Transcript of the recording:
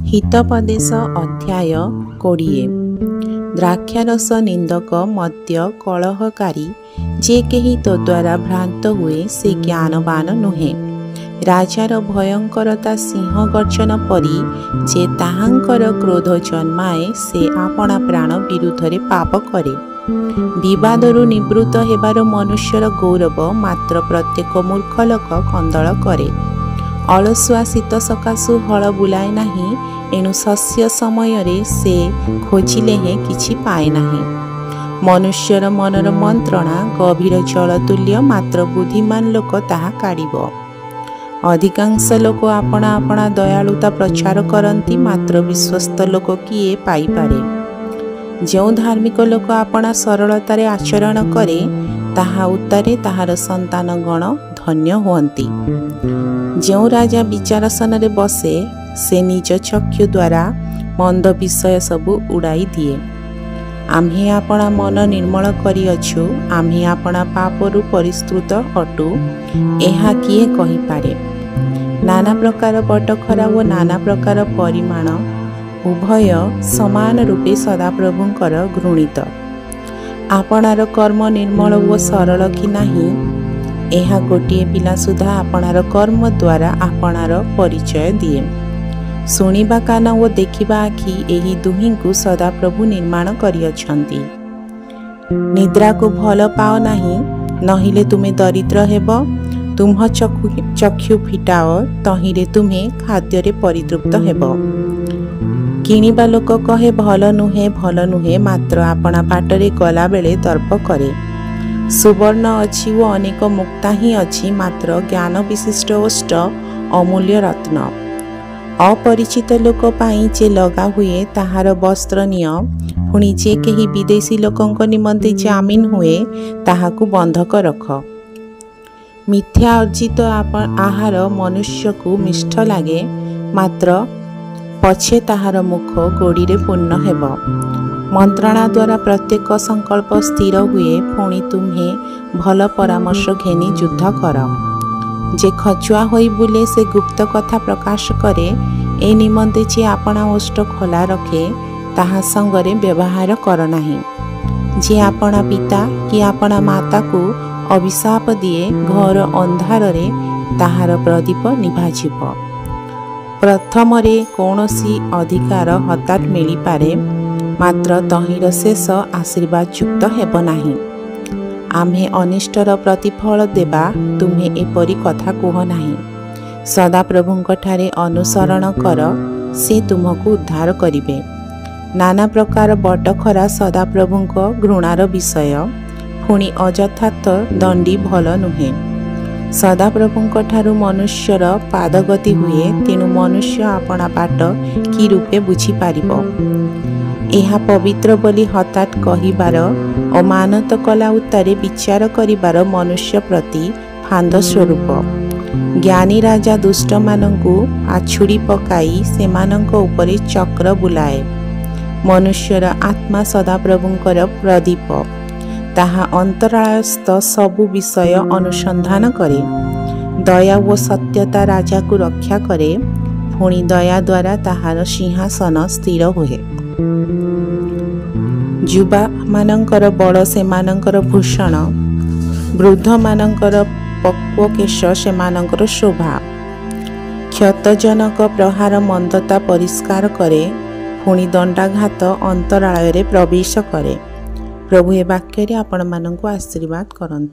हितोपदेश अध्याय 20। द्राक्षारस निंदक मद्य कलहकारी जे केही तो द्वारा भ्रांत हुए से ज्ञानवान नुहे। राजार भयंकरता सिंह गर्जन परी जे ताहांकर क्रोध जन्माए से आपणा प्राण विरुद्धरे पाप करे। विवादरु निवृत्त हेबार मनुष्यर गौरव मात्र प्रत्येक मूर्ख लोक कंदल करे। अलसुआ शीत सकाशु हल बुलाए नाही, एणु शस्य समय रे से खोजिले हे किछि पाए नाही। मनुष्यर मनर मंत्रणा गभीर जलतुल्य, मात्र बुद्धिमान लोक ताहा काढ़िब। अधिकांश लोक आपणा आपणा दयालुता प्रचार करती, मात्र विश्वस्त लोक किए पाई पारे। जो धार्मिक लोक आपणा सरलतारे आचरण करे, ताहा उत्तरे ताहार संतान गण धन्य हुअन्ति। जो राजा विचारसन रे बसे से निज चक्षु द्वारा मंद विषय सबु उड़ाई दिए। आम्हे आपणा मन निर्मल करिअछु, आम्हे आपणा पापरु परिश्रुत अटु, एहा किए कहि पारे। नाना प्रकार बटखरा व नाना प्रकार परिमाण उभय समान रूपे सदाप्रभुंकर घृणित। आपणार कर्म निर्मल व सरल कि नाही, एहा गोटिए पिला सुधा आपणार कर्म द्वारा आपणार परिचय दिए। शुणिबा कान व देखिबा आखि, एही दुहिंकु सदाप्रभु निर्माण करिअछन्ति। निद्रा को भल पाओ नाही, नहिले तुमे दरिद्र हेब। तुम चक्षु फिटाओ, तहिरे तुम्हे खाद्य परितृप्त हेब। किणिबा लोक कहे भल नुहे, मात्र आपणा बाटरे गला बेले दर्प करे। सुवर्ण अछि व अनेक मुक्ता ही अछि, मात्र ज्ञान विशिष्ट ओष्ट अमूल्य रत्न। अपरिचित लोक पाई जे लगा हुए ताहार वस्त्र निय, पुणी जे केही विदेशी लोकंक निमंते जामिन हुए ताहाकु बंधक रख। मिथ्या अर्जित आहार मनुष्य को मिष्ठ लागे, मात्र पछे ताहार मुख गोड़ीरे पूर्ण हेब। मंत्रणा द्वारा प्रत्येक संकल्प स्थिर हुए, पुणी तुम्हे भल परामर्श घेनी युद्ध कर। जे खचुआ होई बुले से गुप्त कथा प्रकाश करे, ए निमंते जे आपणा ओष्ठ खोला रखे ताहा संगरे व्यवहार कर नाही। जे आपणा पिता कि आपणा माता को अभिशाप दिए, घर अंधार रे ताहार प्रदीप निभाजिब। प्रथमरे कौनसी अधिकार हठात मिली पारे, मात्र तहिर शेष आशीर्वाद युक्त हेब नाही। आम्हे अनिष्टर प्रतिफल देबा, तुम्हे एपरी कथा कह नाही। सदाप्रभुंक ठारे अनुसरण कर, से तुमको उद्धार करिवे। नाना प्रकार बटखरा सदाप्रभुंक घृणार विषय, पुणी अयथार्थ दंडी भल नुहे। सदाप्रभुंक ठारु मनुष्यर पादगति हुए, तेणु मनुष्य आपणा बाट कि रूपे बुझी पारिबो। एहा पवित्र बोली हठात कहिबार, अमानत कला उत्तारे विचार करिबार मनुष्य प्रति फांद स्वरूप। ज्ञानी राजा दुष्ट मानंकु आछुड़ी पकाई सेमानंक उपरे चक्र बुलाए। मनुष्यर आत्मा सदाप्रभुंकर प्रदीप, ताहा अंतराळस्थ सबु विषय अनुसंधान करे। दया व सत्यता राजा को रक्षा करे, पुणी दया द्वारा ताहार सिंहासन स्थिर हुए। युवा मानंकर बड़ सेमानंकर भूषण, वृद्ध मानंकर पक्व केश सेमानंकर शोभा। क्षतजनक प्रहार मंदता परिष्कार करे, पुणी दंडाघात अंतरालय रे प्रवेश करे। प्रभु ए वाक्य रे आपण मानंकु आशीर्वाद करंतु।